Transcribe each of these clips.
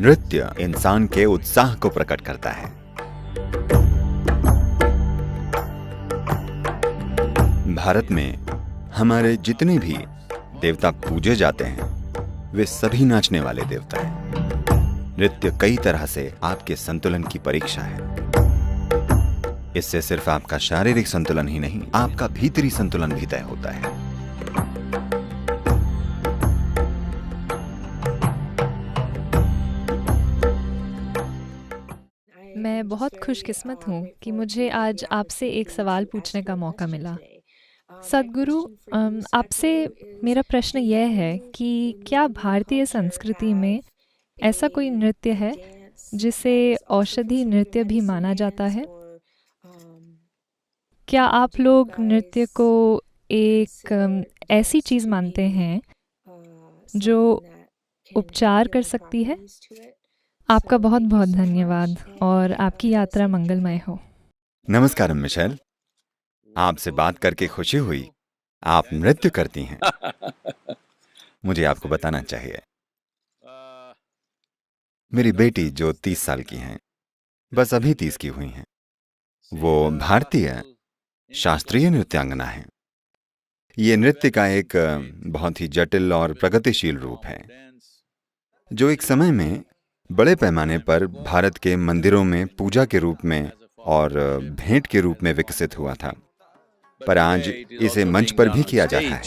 नृत्य इंसान के उत्साह को प्रकट करता है। भारत में हमारे जितने भी देवता पूजे जाते हैं वे सभी नाचने वाले देवता हैं। नृत्य कई तरह से आपके संतुलन की परीक्षा है। इससे सिर्फ आपका शारीरिक संतुलन ही नहीं, आपका भीतरी संतुलन भी तय होता है। मैं बहुत खुशकिस्मत हूँ कि मुझे आज आपसे एक सवाल पूछने का मौका मिला। सद्गुरु, आपसे मेरा प्रश्न यह है कि क्या भारतीय संस्कृति में ऐसा कोई नृत्य है जिसे औषधि नृत्य भी माना जाता है? क्या आप लोग नृत्य को एक ऐसी चीज़ मानते हैं जो उपचार कर सकती है? आपका बहुत बहुत धन्यवाद और आपकी यात्रा मंगलमय हो। नमस्कार मिशेल, आपसे बात करके खुशी हुई। आप नृत्य करती हैं। मुझे आपको बताना चाहिए, मेरी बेटी जो 30 साल की हैं, बस अभी 30 की हुई हैं, वो भारतीय शास्त्रीय नृत्यांगना है। ये नृत्य का एक बहुत ही जटिल और प्रगतिशील रूप है, जो एक समय में बड़े पैमाने पर भारत के मंदिरों में पूजा के रूप में और भेंट के रूप में विकसित हुआ था, पर आज इसे मंच पर भी किया जाता है।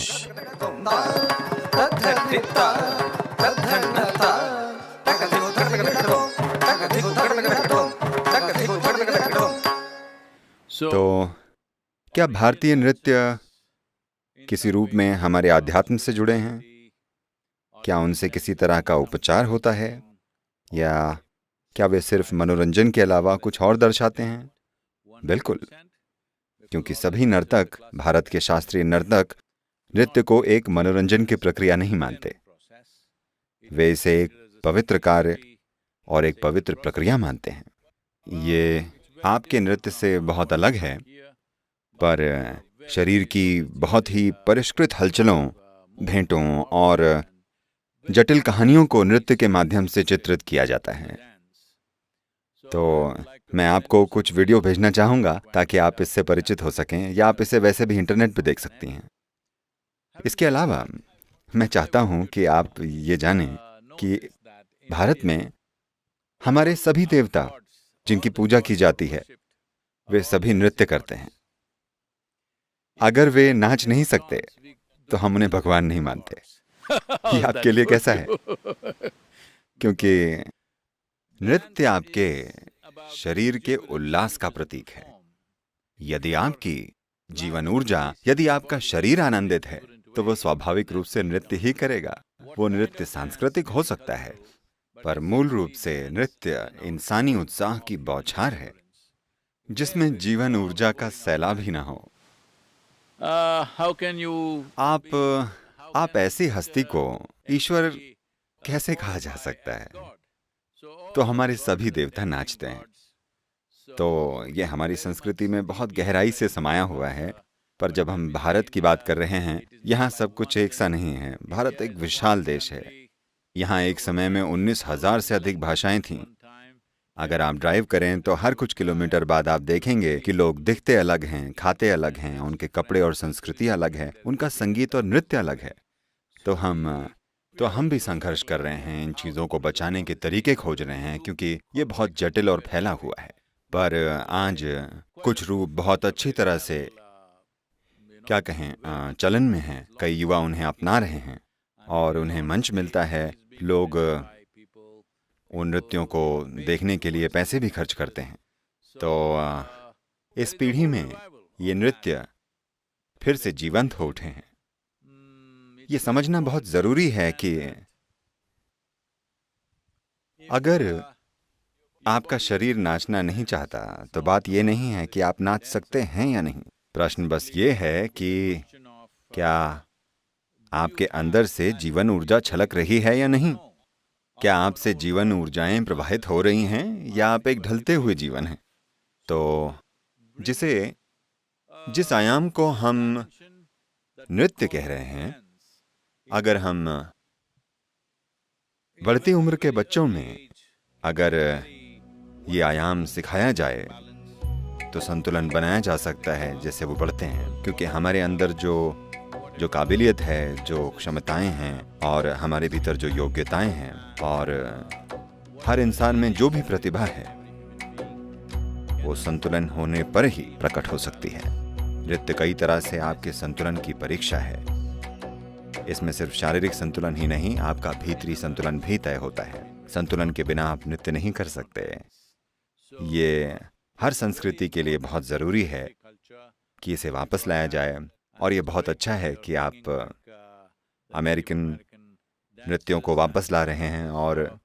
तो क्या भारतीय नृत्य किसी रूप में हमारे आध्यात्म से जुड़े हैं? क्या उनसे किसी तरह का उपचार होता है, या क्या वे सिर्फ मनोरंजन के अलावा कुछ और दर्शाते हैं? बिल्कुल, क्योंकि सभी नर्तक, भारत के शास्त्रीय नर्तक, नृत्य को एक मनोरंजन की प्रक्रिया नहीं मानते। वे इसे एक पवित्र कार्य और एक पवित्र प्रक्रिया मानते हैं। ये आपके नृत्य से बहुत अलग है, पर शरीर की बहुत ही परिष्कृत हलचलों, भेंटों और जटिल कहानियों को नृत्य के माध्यम से चित्रित किया जाता है। तो मैं आपको कुछ वीडियो भेजना चाहूँगा ताकि आप इससे परिचित हो सकें, या आप इसे वैसे भी इंटरनेट पर देख सकती हैं। इसके अलावा मैं चाहता हूँ कि आप ये जानें कि भारत में हमारे सभी देवता जिनकी पूजा की जाती है, वे सभी नृत्य करते हैं। अगर वे नाच नहीं सकते तो हम उन्हें भगवान नहीं मानते। ये आपके लिए कैसा है? क्योंकि नृत्य आपके शरीर के उल्लास का प्रतीक है। यदि आपकी जीवन ऊर्जा, यदि आपका शरीर आनंदित है, तो वो स्वाभाविक रूप से नृत्य ही करेगा। वो नृत्य सांस्कृतिक हो सकता है, पर मूल रूप से नृत्य इंसानी उत्साह की बौछार है, जिसमें जीवन ऊर्जा का सैलाब ही ना हो। आप ऐसी हस्ती को ईश्वर कैसे कहा जा सकता है? तो हमारे सभी देवता नाचते हैं। तो ये हमारी संस्कृति में बहुत गहराई से समाया हुआ है। पर जब हम भारत की बात कर रहे हैं, यहाँ सब कुछ एक सा नहीं है। भारत एक विशाल देश है। यहाँ एक समय में 19,000 से अधिक भाषाएं थीं। अगर आप ड्राइव करें तो हर कुछ किलोमीटर बाद आप देखेंगे कि लोग दिखते अलग हैं, खाते अलग हैं, उनके कपड़े और संस्कृति अलग है, उनका संगीत और नृत्य अलग है। तो हम भी संघर्ष कर रहे हैं, इन चीज़ों को बचाने के तरीके खोज रहे हैं, क्योंकि ये बहुत जटिल और फैला हुआ है। पर आज कुछ रूप बहुत अच्छी तरह से, क्या कहें, चलन में हैं। कई युवा उन्हें अपना रहे हैं और उन्हें मंच मिलता है। लोग उन नृत्यों को देखने के लिए पैसे भी खर्च करते हैं। तो इस पीढ़ी में ये नृत्य फिर से जीवंत हो उठे हैं। ये समझना बहुत जरूरी है कि अगर आपका शरीर नाचना नहीं चाहता, तो बात ये नहीं है कि आप नाच सकते हैं या नहीं। प्रश्न बस ये है कि क्या आपके अंदर से जीवन ऊर्जा छलक रही है या नहीं? क्या आपसे जीवन ऊर्जाएं प्रवाहित हो रही हैं, या आप एक ढलते हुए जीवन हैं? तो जिस आयाम को हम नृत्य कह रहे हैं, अगर हम बढ़ती उम्र के बच्चों में अगर ये आयाम सिखाया जाए तो संतुलन बनाया जा सकता है जैसे वो बढ़ते हैं, क्योंकि हमारे अंदर जो काबिलियत है, जो क्षमताएं हैं और हमारे भीतर जो योग्यताएं हैं और हर इंसान में जो भी प्रतिभा है वो संतुलन होने पर ही प्रकट हो सकती है। नृत्य कई तरह से आपके संतुलन की परीक्षा है। इसमें सिर्फ शारीरिक संतुलन ही नहीं, आपका भीतरी संतुलन भी तय होता है। संतुलन के बिना आप नृत्य नहीं कर सकते। ये हर संस्कृति के लिए बहुत ज़रूरी है कि इसे वापस लाया जाए, और ये बहुत अच्छा है कि आप अमेरिकन नृत्यों को वापस ला रहे हैं। और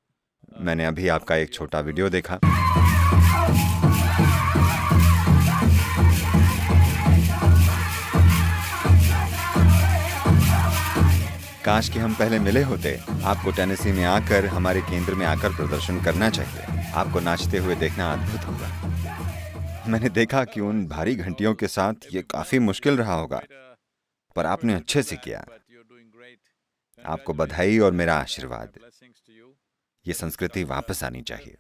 मैंने अभी आपका एक छोटा वीडियो देखा। काश कि हम पहले मिले होते। आपको टेनेसी में आकर, हमारे केंद्र में आकर प्रदर्शन करना चाहिए। आपको नाचते हुए देखना अद्भुत होगा। मैंने देखा कि उन भारी घंटियों के साथ ये काफी मुश्किल रहा होगा, पर आपने अच्छे से किया। आपको बधाई और मेरा आशीर्वाद। ये संस्कृति वापस आनी चाहिए।